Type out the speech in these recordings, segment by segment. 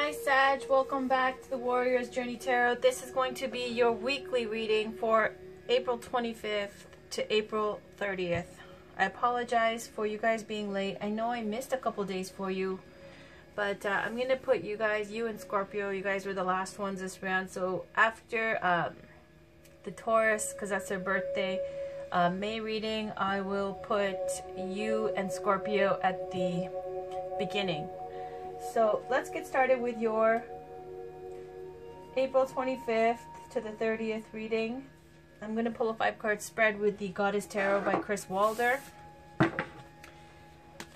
Hi Sag, welcome back to the Warrior's Journey Tarot. This is going to be your weekly reading for April 25th to April 30th. I apologize for you guys being late. I know I missed a couple days for you, but I'm going to put you guys, you and Scorpio, you guys were the last ones this round. So after the Taurus, because that's their birthday, May reading, I will put you and Scorpio at the beginning. So let's get started with your April 25th to the 30th reading. I'm going to pull a 5-card spread with the Goddess Tarot by Chris Walder.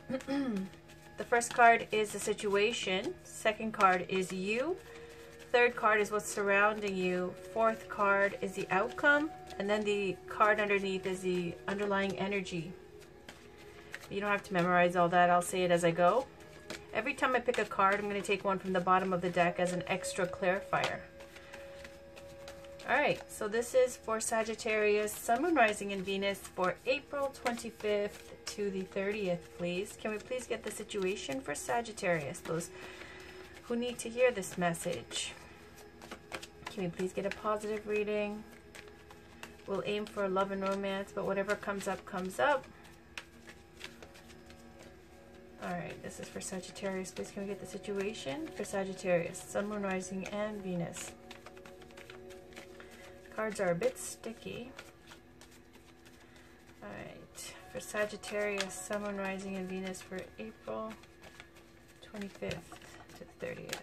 The first card is the situation. Second card is you. Third card is what's surrounding you. Fourth card is the outcome. And then the card underneath is the underlying energy. You don't have to memorize all that. I'll say it as I go. Every time I pick a card, I'm going to take one from the bottom of the deck as an extra clarifier. Alright, so this is for Sagittarius, Sun, Moon, Rising, and Venus for April 25th to the 30th, please. Can we please get the situation for Sagittarius, those who need to hear this message? Can we please get a positive reading? We'll aim for love and romance, but whatever comes up, comes up. Alright, this is for Sagittarius. Please can we get the situation for Sagittarius, Sun, Moon, Rising, and Venus. Cards are a bit sticky. Alright, for Sagittarius, Sun, Moon, Rising, and Venus for April 25th to the 30th.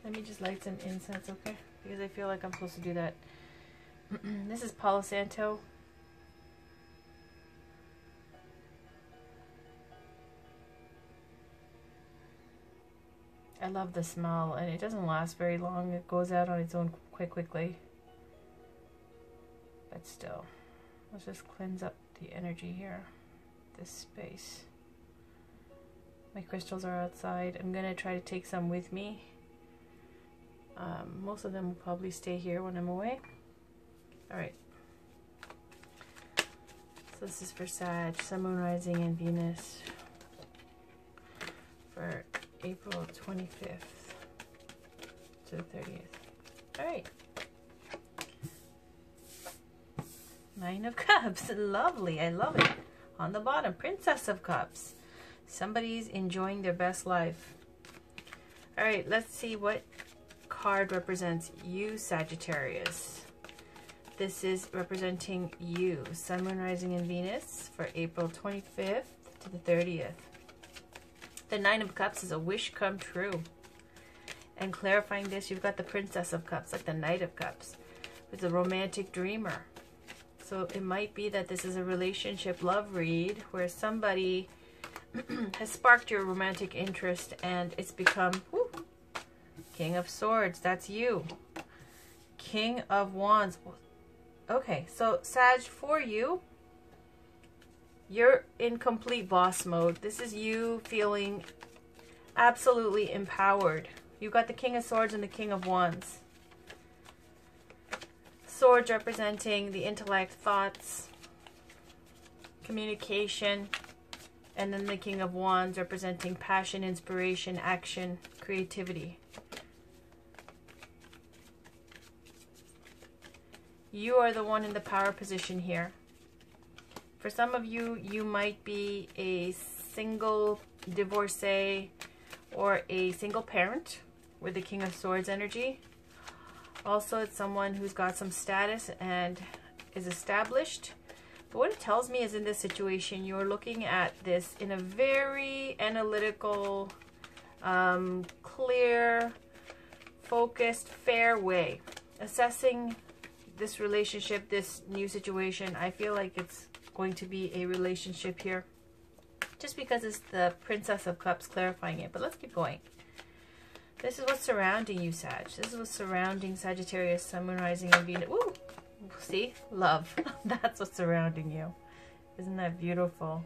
Let me just light some incense, okay? Because I feel like I'm supposed to do that. This is Palo Santo. I love the smell, and it doesn't last very long. It goes out on its own quite quickly. But still, let's just cleanse up the energy here, this space. My crystals are outside. I'm going to try to take some with me. Most of them will probably stay here when I'm away. Alright. So this is for Sag, Sun, Moon, Rising, and Venus for April 25th to the 30th. Alright. 9 of Cups. Lovely. I love it. On the bottom, Princess of Cups. Somebody's enjoying their best life. Alright, let's see what card represents you, Sagittarius. This is representing you, Sun, Moon, Rising, and Venus for April 25th to the 30th. The 9 of Cups is a wish come true. And clarifying this, you've got the Princess of Cups, like the Knight of Cups, with a romantic dreamer. So it might be that this is a relationship love read where somebody has sparked your romantic interest and it's become King of Swords. That's you. King of Wands. Okay, so Sag, for you, you're in complete boss mode. This is you feeling absolutely empowered. You've got the King of Swords and the King of Wands. Swords representing the intellect, thoughts, communication, and then the King of Wands representing passion, inspiration, action, creativity. You are the one in the power position here. For some of you, you might be a single divorcee or a single parent with the King of Swords energy. Also, it's someone who's got some status and is established. But what it tells me is in this situation, you're looking at this in a very analytical, clear, focused, fair way. Assessing this relationship, this new situation, I feel like it's going to be a relationship here just because it's the Princess of Cups clarifying it. But let's keep going. This is what's surrounding you, Sag. This is what's surrounding Sagittarius, Sun, Moon, Rising, and Venus. Woo! See? Love. That's what's surrounding you. Isn't that beautiful?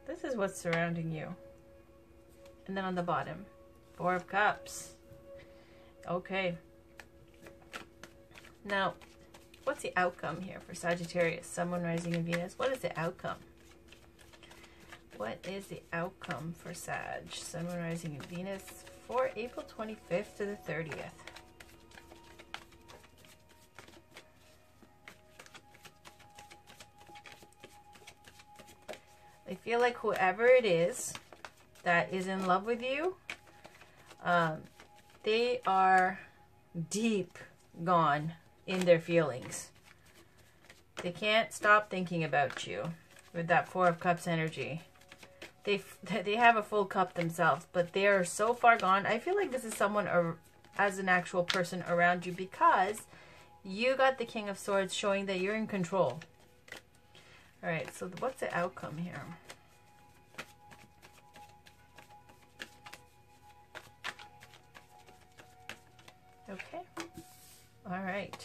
This is what's surrounding you. And then on the bottom, 4 of Cups. Okay. Now, what's the outcome here for Sagittarius, Sun, Moon, Rising, and Venus? What is the outcome? What is the outcome for Sag, Sun, Moon, Rising, and Venus for April 25th to the 30th? I feel like whoever it is that is in love with you, they are deep gone in their feelings. They can't stop thinking about you with that Four of Cups energy. They have a full cup themselves, but they are so far gone. I feel like this is someone as an actual person around you, because you got the King of Swords showing that you're in control. All right, so what's the outcome here? Okay. All right.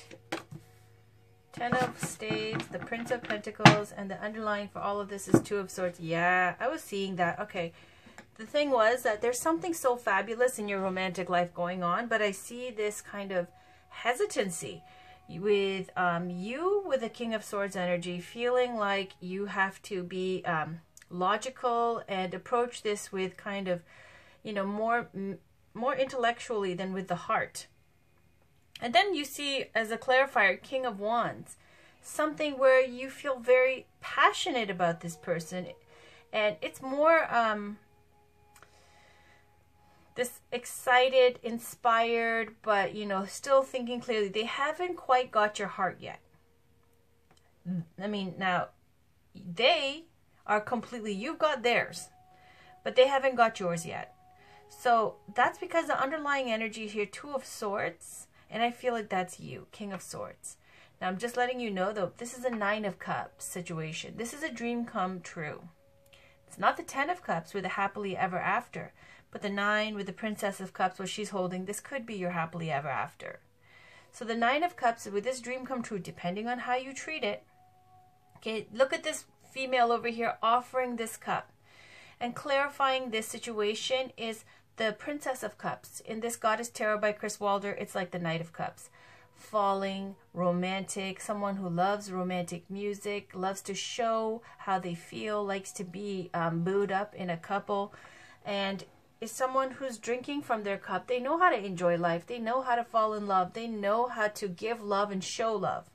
Ten of Staves, the Prince of Pentacles, and the underlying for all of this is Two of Swords. Yeah, I was seeing that. Okay. The thing was that there's something so fabulous in your romantic life going on, but I see this kind of hesitancy with you with the King of Swords energy, feeling like you have to be logical and approach this with kind of, you know, more intellectually than with the heart. And then you see, as a clarifier, King of Wands, something where you feel very passionate about this person, and it's more this excited, inspired, but, you know, still thinking clearly. They haven't quite got your heart yet. I mean, now, they are completely, you've got theirs, but they haven't got yours yet. So that's because the underlying energy here, Two of Swords, and I feel like that's you, King of Swords. Now, I'm just letting you know, though, this is a Nine of Cups situation. This is a dream come true. It's not the Ten of Cups with a happily ever after, but the Nine with the Princess of Cups, what she's holding, this could be your happily ever after. So the Nine of Cups with this dream come true, depending on how you treat it. Okay, look at this female over here offering this cup. And clarifying this situation is the Princess of Cups. In this Goddess Tarot by Chris Wilder, it's like the Knight of Cups. Falling, romantic, someone who loves romantic music, loves to show how they feel, likes to be booed up in a couple, and is someone who's drinking from their cup. They know how to enjoy life. They know how to fall in love. They know how to give love and show love.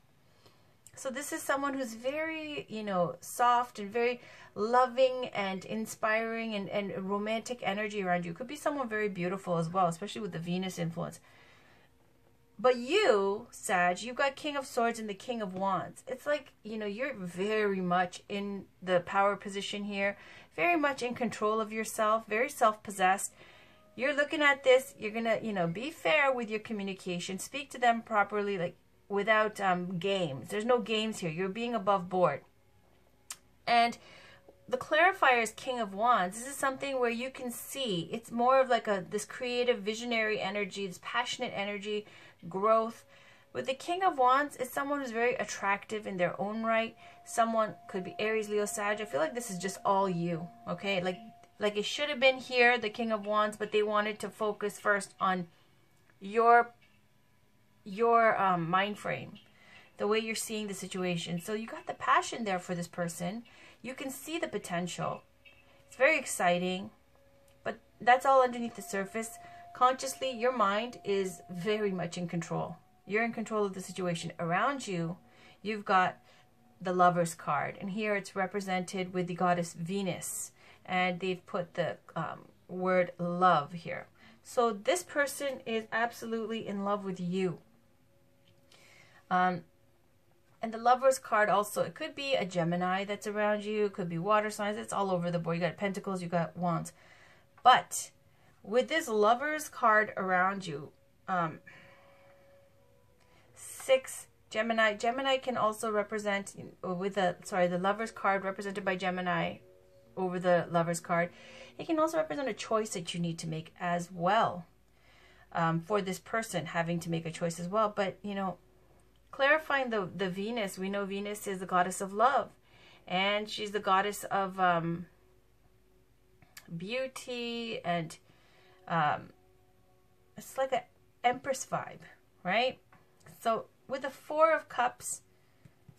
So this is someone who's very, you know, soft and very loving and inspiring and romantic energy around you. Could be someone very beautiful as well, especially with the Venus influence. But you, Sag, you've got King of Swords and the King of Wands. It's like, you know, you're very much in the power position here, very much in control of yourself, very self-possessed. You're looking at this, you're going to, you know, be fair with your communication, speak to them properly, like without games. There's no games here. You're being above board. And the clarifier is King of Wands. This is something where you can see, it's more of like this creative, visionary energy, this passionate energy, growth. With the King of Wands, it's someone who's very attractive in their own right. Someone could be Aries, Leo, Sag. I feel like this is just all you, okay? Like it should have been here, the King of Wands, but they wanted to focus first on your mind frame, the way you're seeing the situation. So you got the passion there for this person. You can see the potential. It's very exciting, but that's all underneath the surface. Consciously, your mind is very much in control. You're in control of the situation around you. You've got the Lover's card, and here it's represented with the goddess Venus, and they've put the word love here. So this person is absolutely in love with you. And the Lover's card also, it could be a Gemini that's around you, it could be water signs, it's all over the board. You got Pentacles, you got Wands. But with this Lover's card around you, 6 Gemini. Gemini can also represent, with the Lover's card represented by Gemini over the Lover's card. It can also represent a choice that you need to make as well. For this person having to make a choice as well. But, you know, clarifying the Venus, we know Venus is the goddess of love. And she's the goddess of beauty, and it's like an Empress vibe, right? So with the Four of Cups,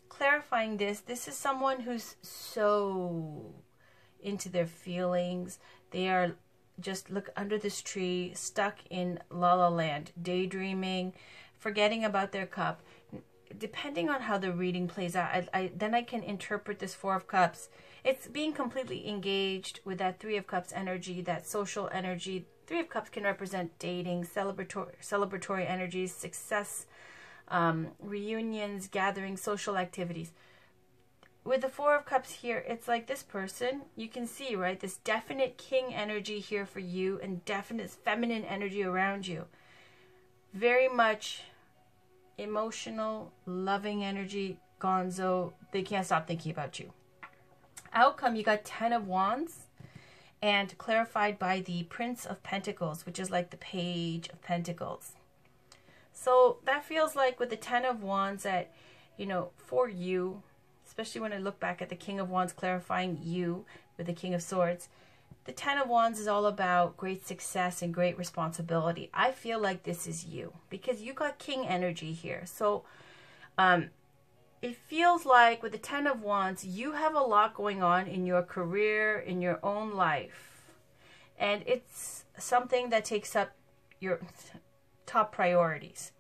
clarifying this is someone who's so into their feelings. They are just look under this tree, stuck in la la land, daydreaming, forgetting about their cup. Depending on how the reading plays out, then I can interpret this Four of Cups. It's being completely engaged with that Three of Cups energy, that social energy. Three of Cups can represent dating, celebratory energies, success, reunions, gatherings, social activities. With the Four of Cups here, it's like this person, you can see, right, this definite king energy here for you and definite feminine energy around you. Very much emotional, loving energy, gonzo. They can't stop thinking about you. Outcome, you got 10 of Wands and clarified by the Prince of Pentacles, which is like the Page of Pentacles. So that feels like with the 10 of Wands that, you know, for you, especially when I look back at the King of Wands clarifying you with the King of Swords, the 10 of Wands is all about great success and great responsibility. I feel like this is you because you got King energy here. So it feels like with the 10 of Wands, you have a lot going on in your career, in your own life. And it's something that takes up your top priorities.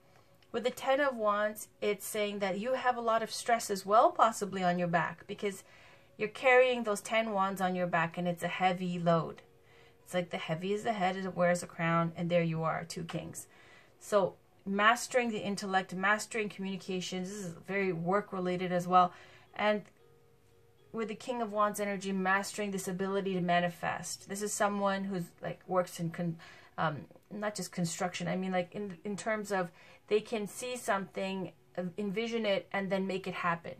With the 10 of Wands, it's saying that you have a lot of stress as well, possibly on your back, because you're carrying those 10 wands on your back and it's a heavy load. It's like the heavy is the head, it wears a crown, and there you are, 2 kings. So mastering the intellect, mastering communications, this is very work related as well. And with the King of Wands energy, mastering this ability to manifest. This is someone who's like works in not just construction, I mean like in terms of they can see something, envision it, and then make it happen.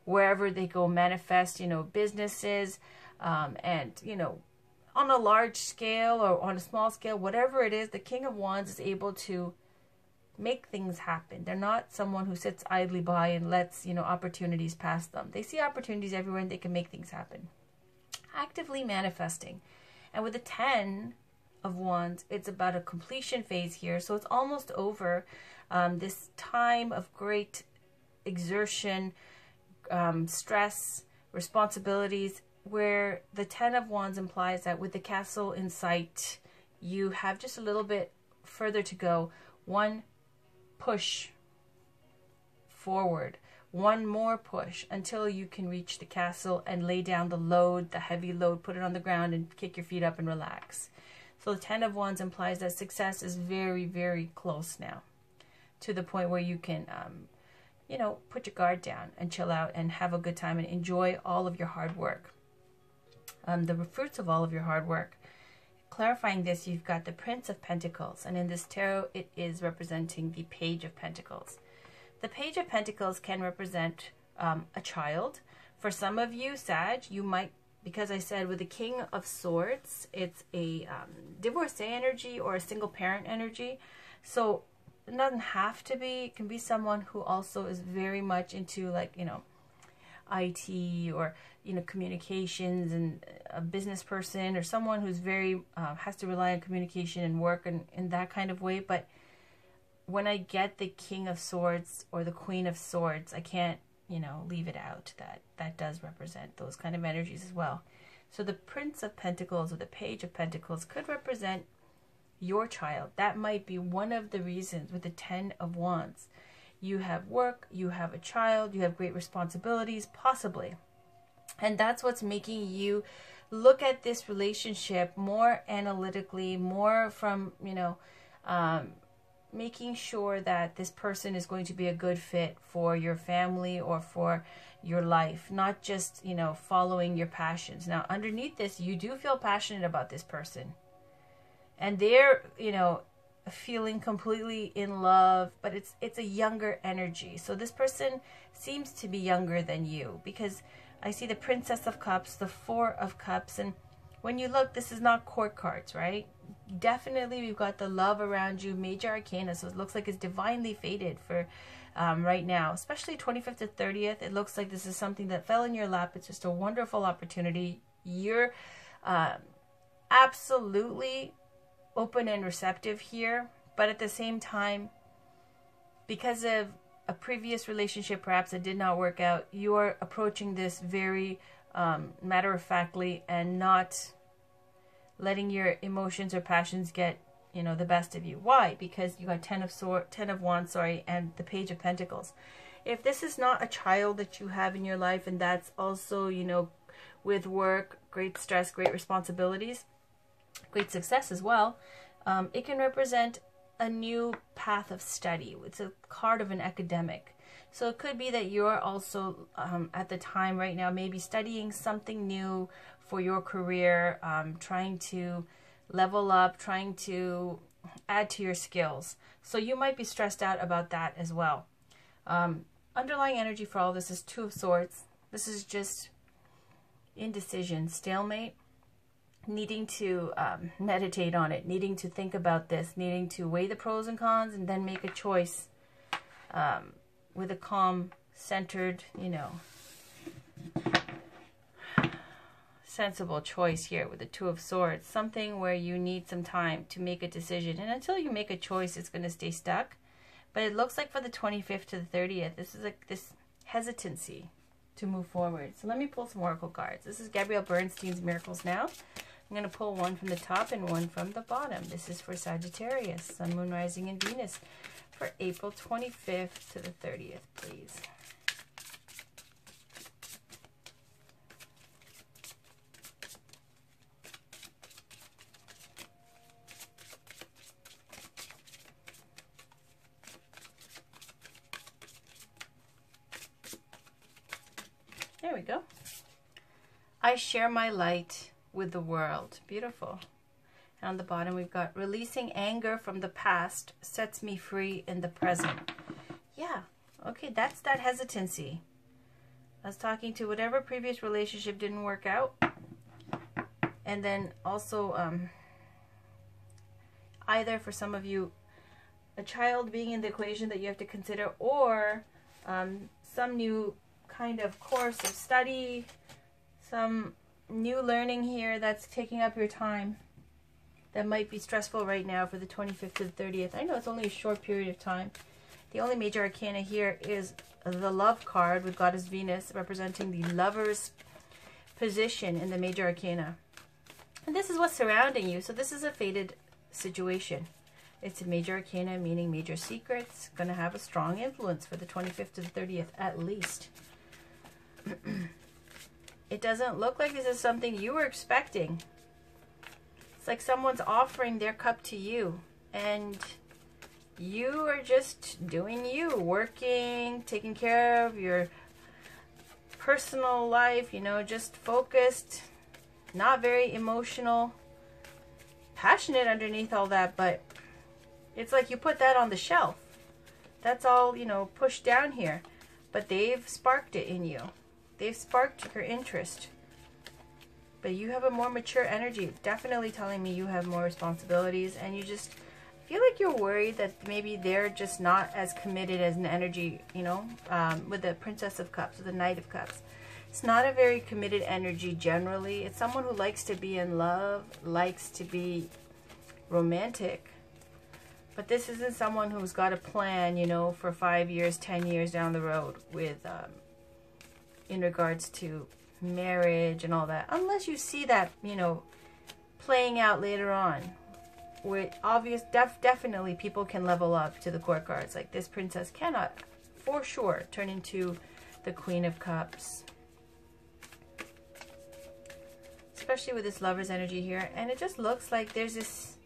Wherever they go, manifest, you know, businesses, and, you know, on a large scale or on a small scale, whatever it is, the King of Wands is able to make things happen. They're not someone who sits idly by and lets, you know, opportunities pass them. They see opportunities everywhere and they can make things happen. Actively manifesting. And with the 10 of Wands, it's about a completion phase here. So it's almost over. This time of great exertion, stress, responsibilities, where the 10 of Wands implies that with the castle in sight, you have just a little bit further to go. One push forward, one more push until you can reach the castle and lay down the load, the heavy load, put it on the ground and kick your feet up and relax. So the 10 of Wands implies that success is very, very close now, to the point where you can you know, put your guard down and chill out and have a good time and enjoy all of your hard work. The fruits of all of your hard work. Clarifying this, you've got the Prince of Pentacles, and in this tarot, it is representing the Page of Pentacles. The Page of Pentacles can represent a child. For some of you, Sag, you might, because I said with the King of Swords, it's a divorcee energy or a single parent energy. So it doesn't have to be. It can be someone who also is very much into, like, you know, IT or, you know, communications, and a business person, or someone who's very has to rely on communication and work and in that kind of way. But when I get the King of Swords or the Queen of Swords, I can't, you know, leave it out. That does represent those kind of energies as well. So the Prince of Pentacles or the Page of Pentacles could represent your child. That might be one of the reasons with the 10 of Wands. You have work, you have a child, you have great responsibilities, possibly. And that's what's making you look at this relationship more analytically, more from, you know, making sure that this person is going to be a good fit for your family or for your life, not just, you know, following your passions. Now, underneath this, you do feel passionate about this person. And they're, you know, feeling completely in love, but it's a younger energy. So this person seems to be younger than you, because I see the Princess of Cups, the Four of Cups, and when you look, this is not court cards, right? Definitely we've got the love around you, Major Arcana, so it looks like it's divinely fated for right now, especially 25th to 30th. It looks like this is something that fell in your lap. It's just a wonderful opportunity. You're absolutely open and receptive here, but at the same time, because of a previous relationship perhaps that did not work out, you are approaching this very matter-of-factly, and not letting your emotions or passions get, you know, the best of you. Why? Because you got Ten of Wands, sorry, and the Page of Pentacles. If this is not a child that you have in your life, and that's also, you know, with work, great stress, great responsibilities, great success as well, it can represent a new path of study. It's a card of an academic. So it could be that you're also at the time right now maybe studying something new for your career, trying to level up, trying to add to your skills. So you might be stressed out about that as well. Underlying energy for all this is Two of Swords. This is just indecision, stalemate, needing to meditate on it, needing to think about this, needing to weigh the pros and cons, and then make a choice with a calm, centered, you know, sensible choice here with the Two of Swords. Something where you need some time to make a decision, and until you make a choice, it's going to stay stuck. But it looks like for the 25th to the 30th, this is like this hesitancy to move forward. So let me pull some oracle cards. This is Gabrielle Bernstein's Miracles Now. I'm going to pull one from the top and one from the bottom. This is for Sagittarius, Sun, Moon, Rising, and Venus for April 25th to the 30th, please. There we go. I share my light with the world. Beautiful. And on the bottom we've got releasing anger from the past sets me free in the present. Yeah. Okay, that's that hesitancy. I was talking to whatever previous relationship didn't work out. And then also either for some of you a child being in the equation that you have to consider, or some new kind of course of study, some new learning here that's taking up your time that might be stressful right now for the 25th to the 30th. I know it's only a short period of time. The only major arcana here is the Love card with Goddess Venus representing the Lover's position in the major arcana. And this is what's surrounding you. So this is a fated situation. It's a major arcana, meaning major secrets. Going to have a strong influence for the 25th to the 30th at least. It doesn't look like this is something you were expecting. It's like someone's offering their cup to you, and you are just doing you, working, taking care of your personal life, you know, just focused, not very emotional, passionate underneath all that, but it's like you put that on the shelf. That's all, you know, pushed down here. But they've sparked it in you. They've sparked your interest. But you have a more mature energy. Definitely telling me you have more responsibilities, and you just feel like you're worried that maybe they're just not as committed as an energy, you know, with the Princess of Cups, with the Knight of Cups. It's not a very committed energy generally. It's someone who likes to be in love, likes to be romantic. But this isn't someone who's got a plan, you know, for 5 years, 10 years down the road with, in regards to marriage and all that. Unless you see that, you know, playing out later on. With obvious, definitely people can level up to the court cards. Like this princess cannot, for sure, turn into the Queen of Cups. Especially with this Lover's energy here. And it just looks like there's this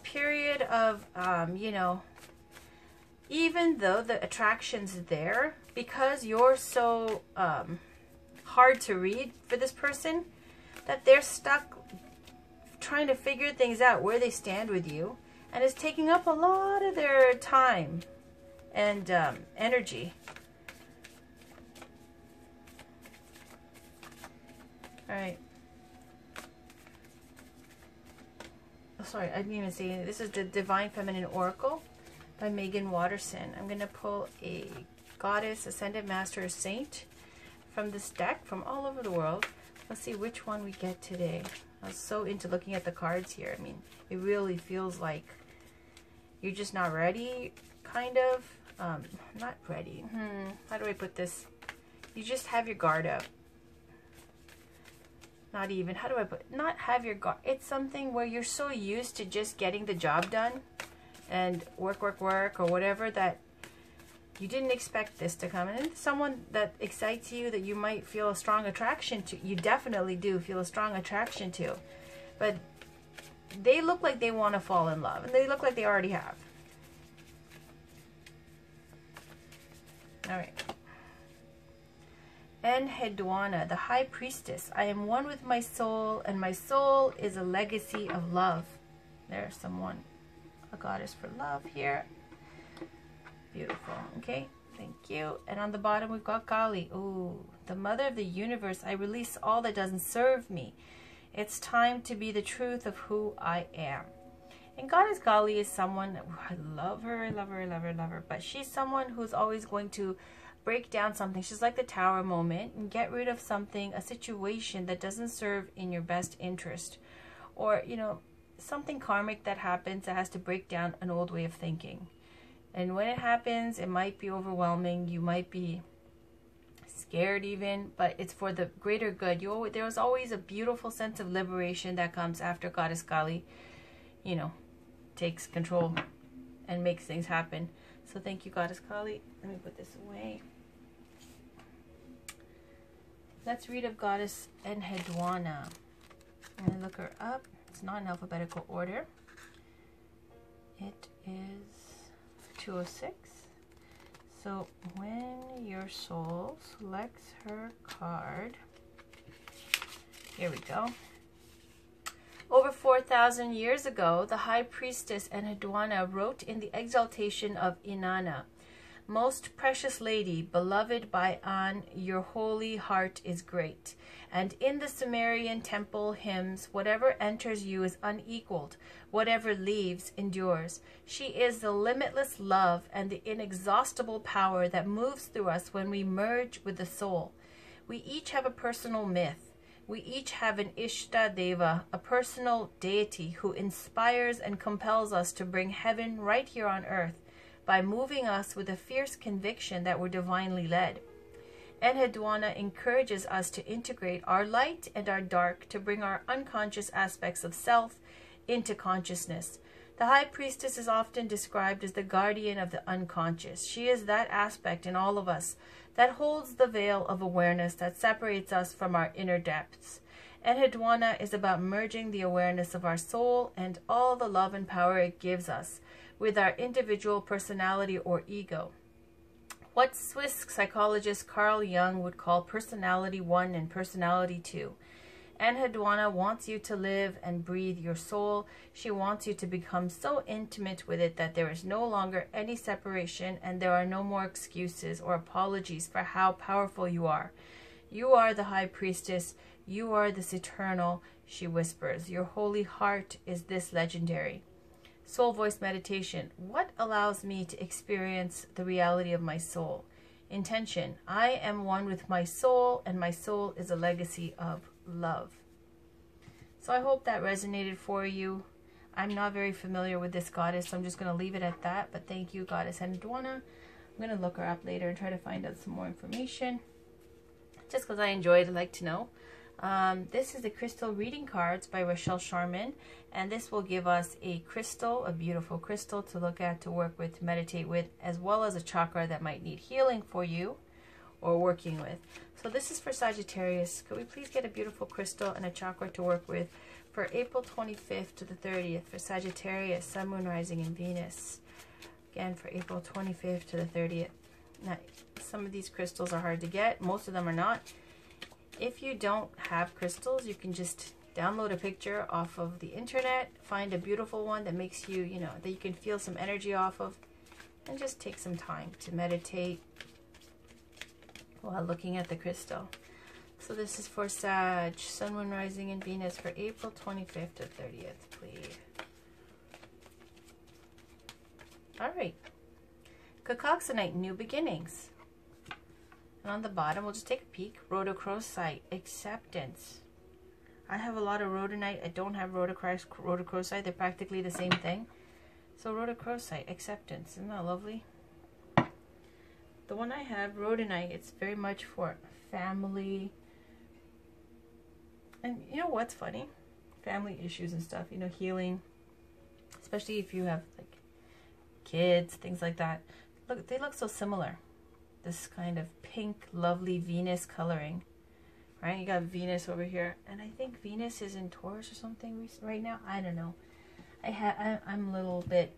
period of, you know, even though the attraction's there, because you're so hard to read for this person, that they're stuck trying to figure things out, where they stand with you, and it's taking up a lot of their time and energy. All right. Oh, sorry, I didn't even say anything. This is the Divine Feminine Oracle by Megan Watterson. I'm going to pull a goddess, ascended master, or saint from this deck from all over the world. Let's see which one we get today. I was so into looking at the cards here. I mean, it really feels like you're just not ready, kind of. Not ready. How do I put this? You just have your guard up. not even, how do I put, not have your guard. It's something where you're so used to just getting the job done and work, or whatever, that you didn't expect this to come. And someone that excites you, that you might feel a strong attraction to, you definitely do feel a strong attraction to. But they look like they want to fall in love, and they look like they already have. All right. Enheduanna, the High Priestess. I am one with my soul, and my soul is a legacy of love. There's someone, a goddess for love here. Beautiful. Okay, thank you. And on the bottom we've got Kali. Ooh, the mother of the universe. I release all that doesn't serve me. It's time to be the truth of who I am. And Goddess Kali is someone, I love her, I love her, I love her, I love her. But she's someone who's always going to break down something. She's like the tower moment, and get rid of something, a situation that doesn't serve in your best interest. Or, you know, something karmic that happens that has to break down an old way of thinking. And when it happens, it might be overwhelming. You might be scared even, but it's for the greater good. There's always a beautiful sense of liberation that comes after Goddess Kali, you know, takes control and makes things happen. So thank you, Goddess Kali. Let me put this away. Let's read of Goddess Enheduanna. I'm going to look her up. It's not in alphabetical order. It is 206. So when your soul selects her card, here we go. Over 4,000 years ago, the High Priestess Enheduanna wrote in the exaltation of Inanna, "Most precious lady, beloved by An, your holy heart is great. And in the Sumerian temple hymns, whatever enters you is unequaled, whatever leaves endures. She is the limitless love and the inexhaustible power that moves through us when we merge with the soul. We each have a personal myth. We each have an Ishta Deva, a personal deity who inspires and compels us to bring heaven right here on earth by moving us with a fierce conviction that we're divinely led. Enheduanna encourages us to integrate our light and our dark to bring our unconscious aspects of self into consciousness. The High Priestess is often described as the guardian of the unconscious. She is that aspect in all of us that holds the veil of awareness that separates us from our inner depths. Enheduanna is about merging the awareness of our soul and all the love and power it gives us with our individual personality or ego. What Swiss psychologist Carl Jung would call personality 1 and personality 2. Enheduanna wants you to live and breathe your soul. She wants you to become so intimate with it that there is no longer any separation and there are no more excuses or apologies for how powerful you are. You are the High Priestess. You are this eternal, she whispers. Your holy heart is this legendary. Soul voice meditation. What allows me to experience the reality of my soul? Intention. I am one with my soul, and my soul is a legacy of love. So I hope that resonated for you. I'm not very familiar with this goddess, so I'm just going to leave it at that. But thank you, Goddess Enheduanna. I'm going to look her up later and try to find out some more information. Just because I enjoy it, I'd like to know. This is the Crystal Reading Cards by Rochelle Sharman, and this will give us a crystal, a beautiful crystal to look at, to work with, to meditate with, as well as a chakra that might need healing for you or working with. So this is for Sagittarius. Could we please get a beautiful crystal and a chakra to work with for April 25th to the 30th for Sagittarius, Sun, Moon, Rising, and Venus. Again, for April 25th to the 30th. Now, some of these crystals are hard to get. Most of them are not. If you don't have crystals, you can just download a picture off of the internet, find a beautiful one that makes you, you know, that you can feel some energy off of, and just take some time to meditate while looking at the crystal. So this is for Sag, Sun, Moon, Rising, and Venus for April 25th to 30th, please. All right. Cacoxenite, New Beginnings. And on the bottom, we'll just take a peek. Rhodochrosite, Acceptance. I have a lot of rhodonite. I don't have rhodochrosite. They're practically the same thing. So rhodochrosite, Acceptance. Isn't that lovely? The one I have, rhodonite, it's very much for family, And you know what's funny? Family issues and stuff, you know, healing, especially if you have like kids, things like that. Look, they look so similar. This kind of pink, lovely Venus coloring, right? You got Venus over here, and I think Venus is in Taurus or something right now. I don't know. I'm a little bit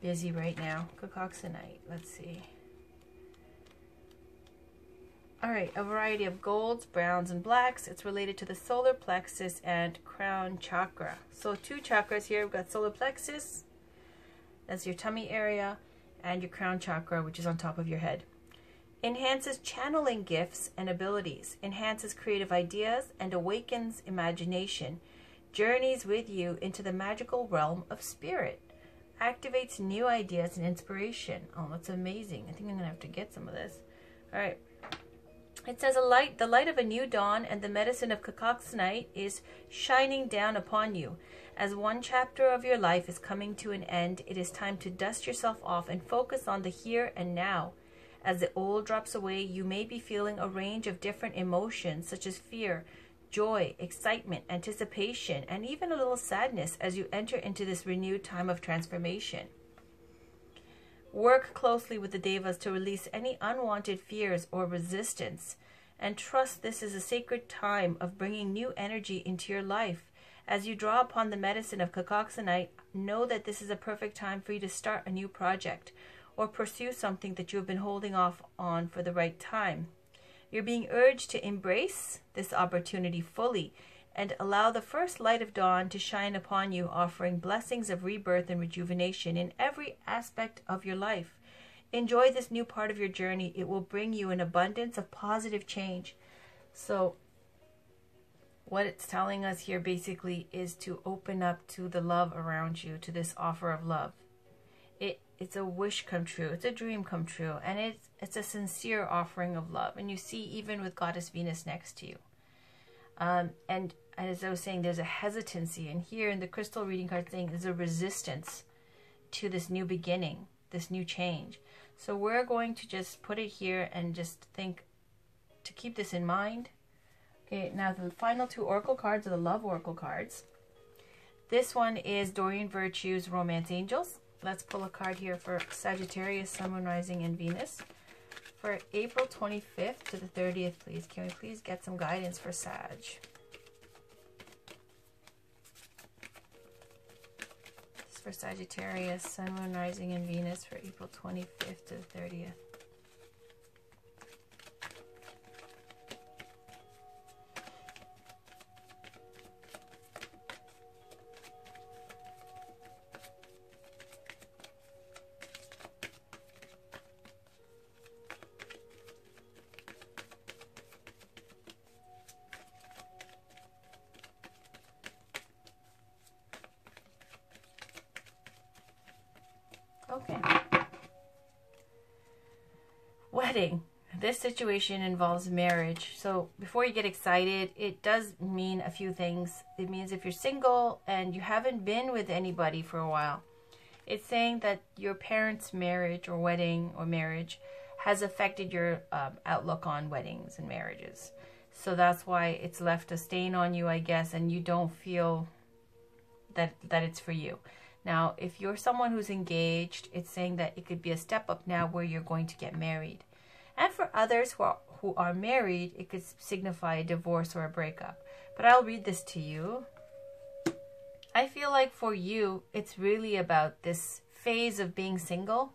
busy right now. Cacoxenite. Let's see. All right, a variety of golds, browns, and blacks. It's related to the solar plexus and crown chakra. So 2 chakras here. We've got solar plexus, that's your tummy area, and your crown chakra, which is on top of your head. Enhances channeling gifts and abilities. Enhances creative ideas and awakens imagination. Journeys with you into the magical realm of spirit. Activates new ideas and inspiration. Oh, that's amazing. I think I'm going to have to get some of this. All right. It says, the light of a new dawn and the medicine of cacoxenite is shining down upon you. As one chapter of your life is coming to an end, it is time to dust yourself off and focus on the here and now. As the old drops away, you may be feeling a range of different emotions such as fear, joy, excitement, anticipation, and even a little sadness as you enter into this renewed time of transformation. Work closely with the devas to release any unwanted fears or resistance, and trust this is a sacred time of bringing new energy into your life. As you draw upon the medicine of cacoxenite, know that this is a perfect time for you to start a new project or pursue something that you have been holding off on for the right time. You're being urged to embrace this opportunity fully and allow the first light of dawn to shine upon you, offering blessings of rebirth and rejuvenation in every aspect of your life. Enjoy this new part of your journey. It will bring you an abundance of positive change. So what it's telling us here basically is to open up to the love around you, to this offer of love. It's a wish come true. It's a dream come true. And it's a sincere offering of love. And you see, even with Goddess Venus next to you. And as I was saying, there's a hesitancy. And here in the crystal reading card saying there's a resistance to this new beginning, this new change. So we're going to just put it here and just think to keep this in mind. Okay, now the final 2 oracle cards are the love oracle cards. This one is Doreen Virtue's Romance Angels. Let's pull a card here for Sagittarius, Sun, Moon, Rising, and Venus for April 25th to the 30th, please. Can we please get some guidance for Sag? This is for Sagittarius, Sun, Moon, Rising, and Venus for April 25th to the 30th. Okay. Wedding. This situation involves marriage. So before you get excited, it does mean a few things. It means if you're single and you haven't been with anybody for a while, it's saying that your parents' marriage or wedding or marriage has affected your outlook on weddings and marriages. So that's why it's left a stain on you, I guess, and you don't feel that it's for you. Now, if you're someone who's engaged, it's saying that it could be a step up now where you're going to get married. And for others who are married, it could signify a divorce or a breakup. But I'll read this to you. I feel like for you, it's really about this phase of being single.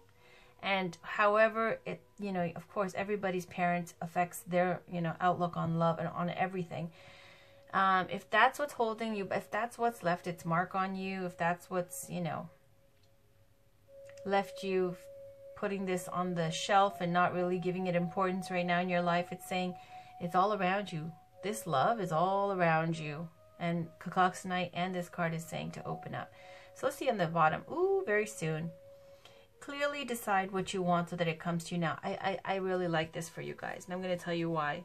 And however, of course, everybody's parents affects their, outlook on love and on everything. If that's what's holding you, if that's what's left its mark on you, if that's what's, left you putting this on the shelf and not really giving it importance right now in your life, it's saying it's all around you. This love is all around you. And cacoxenite and this card is saying to open up. So let's see on the bottom. Ooh, very soon. Clearly decide what you want so that it comes to you now. I really like this for you guys. And I'm going to tell you why.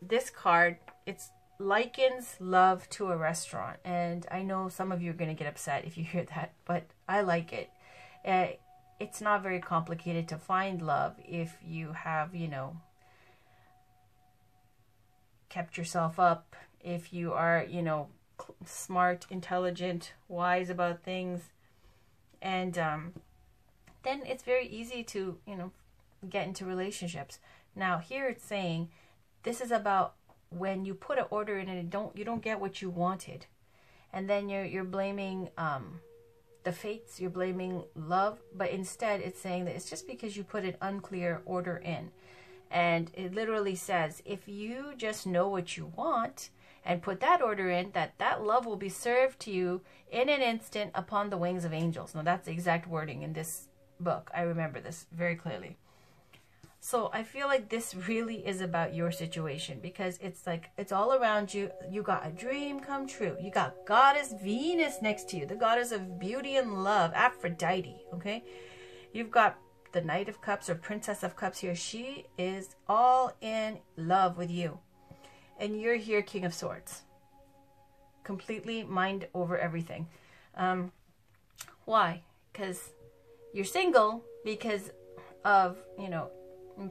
This card, it's likens love to a restaurant. And I know some of you are going to get upset if you hear that, but I like it. It's not very complicated to find love if you have, kept yourself up, if you are, you know, smart, intelligent, wise about things, and then it's very easy to, you know, get into relationships. Now here it's saying this is about when you put an order in and you don't get what you wanted, and then you're blaming the fates, you're blaming love, but instead it's saying that it's just because you put an unclear order in. And it literally says, if you just know what you want and put that order in, that love will be served to you in an instant upon the wings of angels. Now that's the exact wording in this book. I remember this very clearly. So I feel like this really is about your situation, because it's like, it's all around you. You got a dream come true. You got Goddess Venus next to you, the goddess of beauty and love, Aphrodite, okay? You've got the Knight of Cups or Princess of Cups here. She is all in love with you. And you're here, King of Swords. Completely mind over everything. Why? Because you're single because of, you know,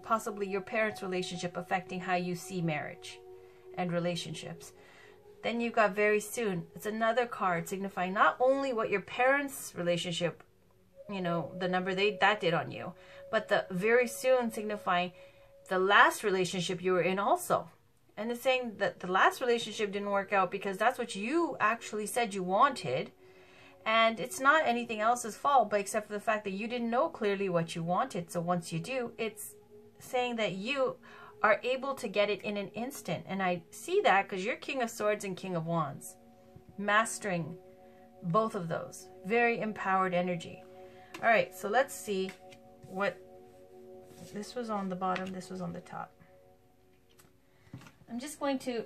possibly your parents' relationship affecting how you see marriage and relationships. Then you've got very soon. It's another card signifying not only what your parents' relationship, you know, the number that did on you, but the very soon signifying the last relationship you were in also. And it's saying that the last relationship didn't work out because that's what you actually said you wanted. And it's not anything else's fault, but except for the fact that you didn't know clearly what you wanted. So once you do, it's saying that you are able to get it in an instant. And I see that because you're King of Swords and King of Wands. Mastering both of those. Very empowered energy. All right, so let's see what... This was on the bottom, this was on the top. I'm just going to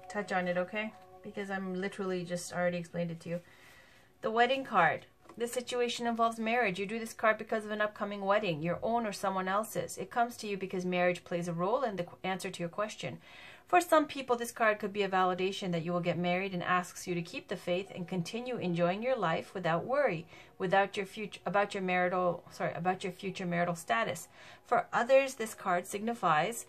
touch on it, okay? Because I'm literally just already explained it to you. The wedding card. This situation involves marriage. You drew this card because of an upcoming wedding, your own or someone else's. It comes to you because marriage plays a role in the answer to your question. For some people, this card could be a validation that you will get married and asks you to keep the faith and continue enjoying your life without worry, about your future marital status. For others, this card signifies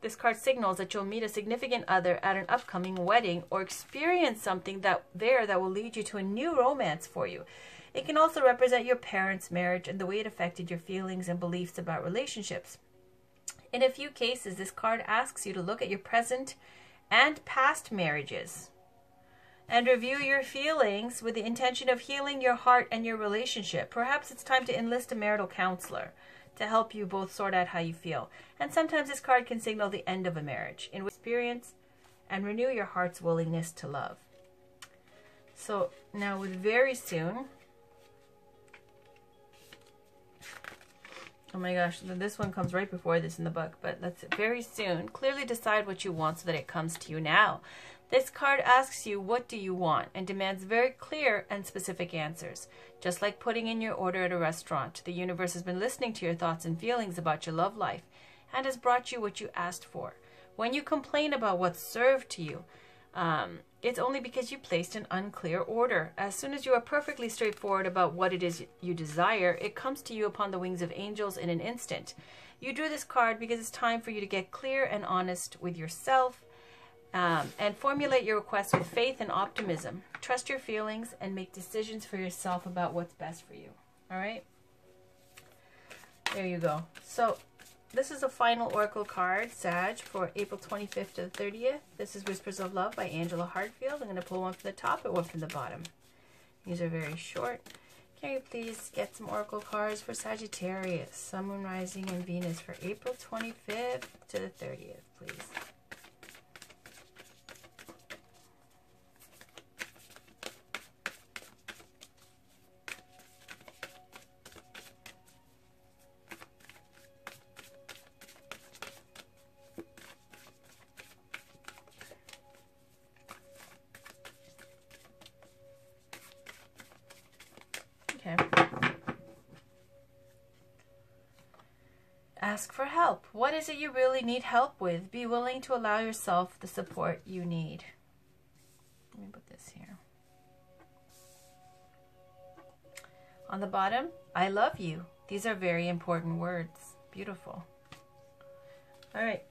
this card signals that you'll meet a significant other at an upcoming wedding or experience something that will lead you to a new romance for you. It can also represent your parents' marriage and the way it affected your feelings and beliefs about relationships. In a few cases, this card asks you to look at your present and past marriages and review your feelings with the intention of healing your heart and your relationship. Perhaps it's time to enlist a marital counselor to help you both sort out how you feel. And sometimes this card can signal the end of a marriage in which experience and renew your heart's willingness to love. So now with very soon, oh my gosh, this one comes right before this in the book, but let's very soon. Clearly decide what you want so that it comes to you now. This card asks you, what do you want? And demands very clear and specific answers. Just like putting in your order at a restaurant, the universe has been listening to your thoughts and feelings about your love life and has brought you what you asked for. When you complain about what's served to you, it's only because you placed an unclear order. As soon as you are perfectly straightforward about what it is you desire, it comes to you upon the wings of angels in an instant. You drew this card because it's time for you to get clear and honest with yourself, and formulate your requests with faith and optimism. Trust your feelings and make decisions for yourself about what's best for you. All right? There you go. So this is a final oracle card, Sag, for April 25th to the 30th. This is Whispers of Love by Angela Hartfield. I'm going to pull one from the top and one from the bottom. These are very short. Can you please get some oracle cards for Sagittarius, Sun, Moon, Rising, and Venus for April 25th to the 30th, please? Ask for help. What is it you really need help with? Be willing to allow yourself the support you need. Let me put this here. On the bottom, I love you. These are very important words. Beautiful. All right.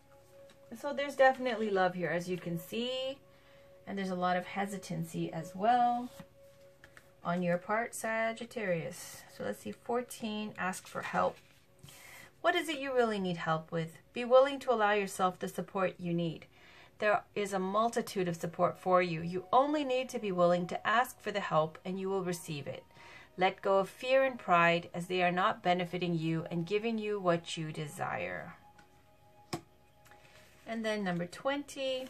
So there's definitely love here, as you can see. And there's a lot of hesitancy as well on your part, Sagittarius. So let's see, 14, ask for help. What is it you really need help with? Be willing to allow yourself the support you need. There is a multitude of support for you. You only need to be willing to ask for the help and you will receive it. Let go of fear and pride as they are not benefiting you and giving you what you desire. And then number 20.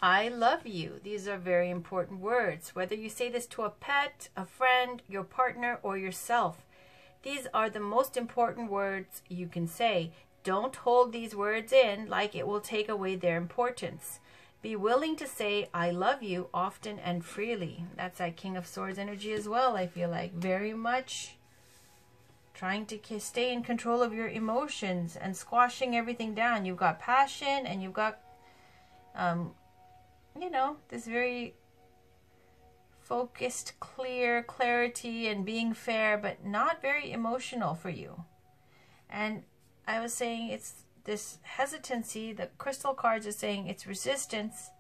I love you. These are very important words. Whether you say this to a pet, a friend, your partner, or yourself, these are the most important words you can say. Don't hold these words in like it will take away their importance. Be willing to say, I love you often and freely. That's that King of Swords energy as well, I feel like. Very much trying to stay in control of your emotions and squashing everything down. You've got passion and you've got, you know, this very focused, clarity and being fair, but not very emotional for you. And I was saying it's this hesitancy. The crystal cards are saying it's resistance.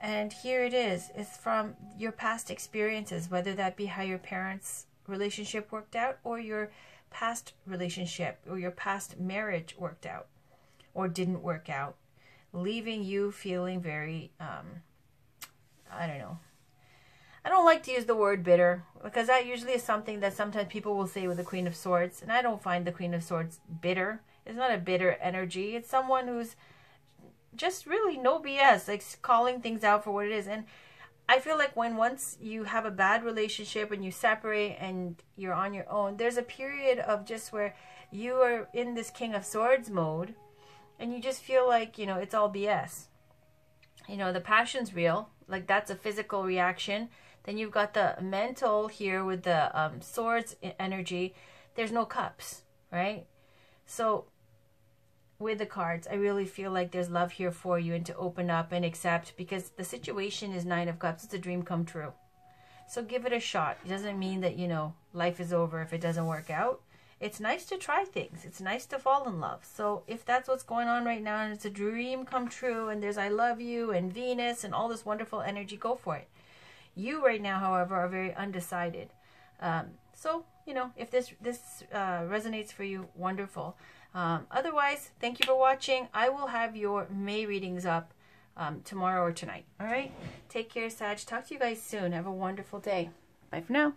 And here it is. It's from your past experiences, whether that be how your parents' relationship worked out or your past relationship or your past marriage worked out or didn't work out, leaving you feeling very, I don't know. I don't like to use the word bitter because that usually is something that sometimes people will say with the Queen of Swords. And I don't find the Queen of Swords bitter. It's not a bitter energy. It's someone who's just really no BS, like calling things out for what it is. And I feel like once you have a bad relationship and you separate and you're on your own, there's a period of just where you are in this King of Swords mode and you just feel like, you know, it's all BS. You know, the passion's real. Like that's a physical reaction. Then you've got the mental here with the swords energy. There's no cups, right? So with the cards, I really feel like there's love here for you and to open up and accept, because the situation is 9 of Cups. It's a dream come true. So give it a shot. It doesn't mean that, you know, life is over if it doesn't work out. It's nice to try things. It's nice to fall in love. So if that's what's going on right now and it's a dream come true and there's I love you and Venus and all this wonderful energy, go for it. You right now, however, are very undecided. So, you know, if this resonates for you, wonderful. Otherwise, thank you for watching. I will have your May readings up tomorrow or tonight. All right? Take care, Sag. Talk to you guys soon. Have a wonderful day. Bye for now.